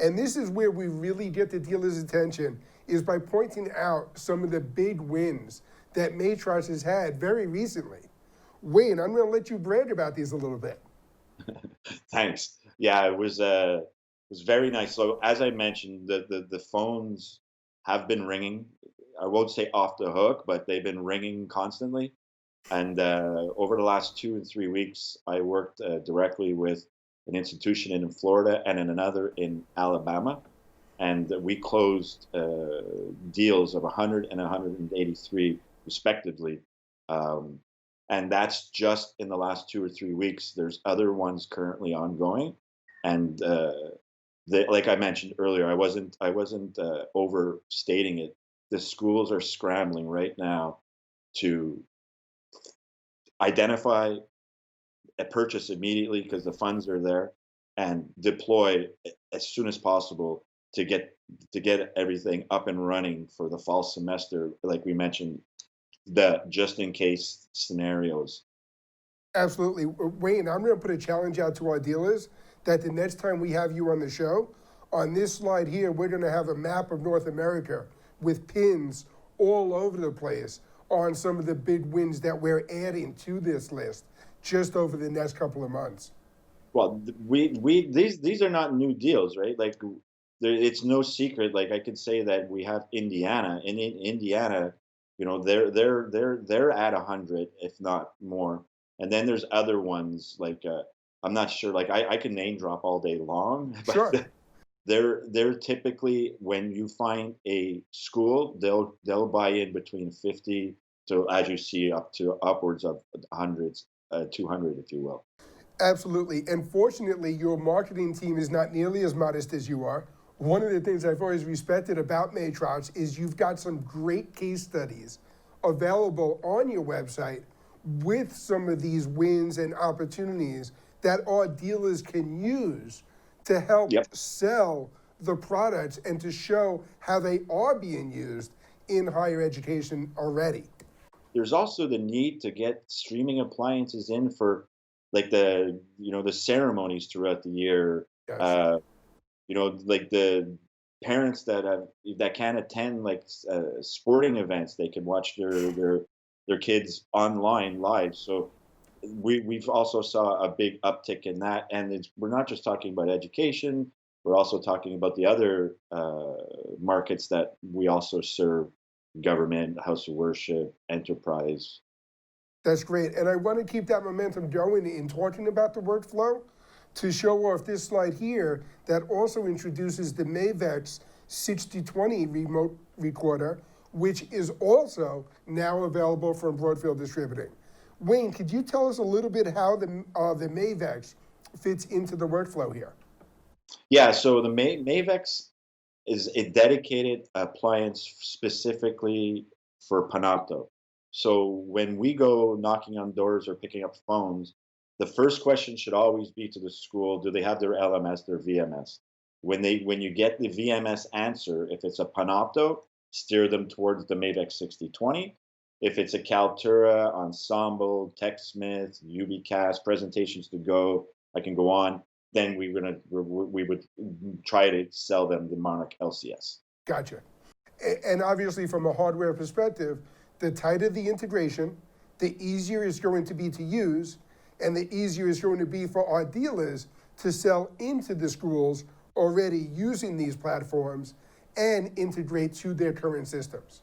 And this is where we really get the dealer's attention, is by pointing out some of the big wins that Matrox has had very recently. Wayne, I'm going to let you brag about these a little bit. Thanks. Yeah, it was very nice. So as I mentioned, the phones have been ringing. I won't say off the hook, but they've been ringing constantly. And over the last 2 and 3 weeks, I worked directly with an institution in Florida and in another in Alabama, and we closed deals of 100 and 183 respectively. Um, and that's just in the last 2 or 3 weeks. There's other ones currently ongoing, and like I mentioned earlier, I wasn't overstating it. The schools are scrambling right now to identify a purchase immediately because the funds are there, and deploy as soon as possible to get everything up and running for the fall semester, like we mentioned, the just in case scenarios. Absolutely. Wayne, I'm going to put a challenge out to our dealers that the next time we have you on the show, on this slide here, we're going to have a map of North America with pins all over the place on some of the big wins that we're adding to this list just over the next couple of months. Well, we these are not new deals, right? Like it's no secret. Like I could say that we have Indiana, and in Indiana, they're at 100, if not more. And then there's other ones like I'm not sure. Like I can name drop all day long, Sure. but they're typically, when you find a school, they'll buy in between 50 to, as you see, up to upwards of hundreds, 200, if you will. Absolutely. And fortunately, your marketing team is not nearly as modest as you are. One of the things I've always respected about Matrox is you've got some great case studies available on your website with some of these wins and opportunities that our dealers can use to help Yep. sell the products and to show how they are being used in higher education already. There's also the need to get streaming appliances in for like the ceremonies throughout the year. Yes. Like the parents that can't attend like sporting events, they can watch their kids online live. So we've also saw a big uptick in that, and we're not just talking about education. We're also talking about the other markets that we also serve: government, house of worship, enterprise. That's great. And I want to keep that momentum going in talking about the workflow to show off this slide here that also introduces the Mavex 6020 remote recorder, which is also now available from Broadfield Distributing. Wayne, could you tell us a little bit how the Mavex fits into the workflow here? Yeah, so the Mavex is a dedicated appliance specifically for Panopto. So when we go knocking on doors or picking up phones, the first question should always be to the school: do they have their LMS, their VMS? When you get the VMS answer, if it's a Panopto, steer them towards the Mavex 6020. If it's a Kaltura, Ensemble, TechSmith, UBcast, Presentations to Go, I can go on. Then we would try to sell them the Monarch LCS. Gotcha. And obviously, from a hardware perspective, the tighter the integration, the easier it's going to be to use, and the easier it's going to be for our dealers to sell into the schools already using these platforms and integrate to their current systems.